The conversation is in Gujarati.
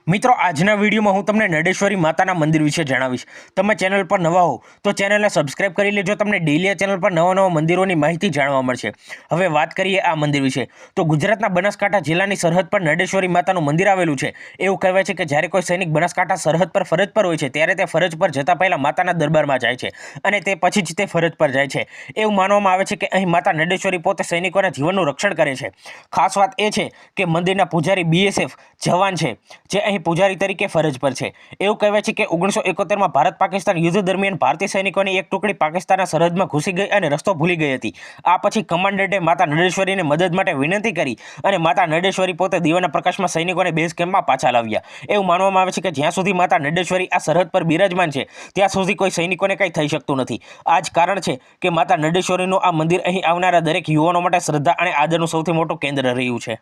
મિત્રો આજના વિડીયોમાં હું તમને નડેશ્વરી માતાના મંદિર વિશે જણાવીશ। તમે ચેનલ પર નવા હો તો ચેનલને સબસ્ક્રાઇબ કરી લેજો। તમને ડેલી આ ચેનલ પર નવા મંદિરોની માહિતી જાણવા મળશે। હવે વાત કરીએ આ મંદિર વિશે તો ગુજરાતના બનાસકાંઠા જિલ્લાની સરહદ પર નડેશ્વરી માતાનું મંદિર આવેલું છે। એવું કહેવાય છે કે જ્યારે કોઈ સૈનિક બનાસકાંઠા સરહદ પર ફરજ પર હોય છે ત્યારે તે ફરજ પર જતા પહેલા માતાના દરબારમાં જાય છે અને તે પછી જ તે ફરજ પર જાય છે। એવું માનવામાં આવે છે કે અહીં માતા નડેશ્વરી પોતે સૈનિકોના જીવનનું રક્ષણ કરે છે। ખાસ વાત એ છે કે મંદિરના પૂજારી બીએસએફ જવાન છે જે અહીં પૂજારી તરીકે ફરજ પર છે। એવું કહેવાય છે કે 1971માં ભારત પાકિસ્તાન યુદ્ધ દરમિયાન ભારતીય સૈનિકોની એક ટુકડી પાકિસ્તાનના સરહદમાં ઘૂસી ગઈ અને રસ્તો ભૂલી ગઈ હતી। આ પછી કમાન્ડન્ટે માતા નડેશ્વરીને મદદ માટે વિનંતી કરી અને માતા નડેશ્વરી પોતે દીવાના પ્રકાશમાં સૈનિકોને બેઝ કેમ્પમાં પાછા લાવ્યા। એવું માનવામાં આવે છે કે જ્યાં સુધી માતા નડેશ્વરી આ સરહદ પર બિરાજમાન છે ત્યાં સુધી કોઈ સૈનિકોને કંઈ થઈ શકતું નથી। આ જ કારણ છે કે માતા નડેશ્વરીનું આ મંદિર અહીં આવનારા દરેક યુવાનો માટે શ્રદ્ધા અને આદરનું સૌથી મોટું કેન્દ્ર રહ્યું છે।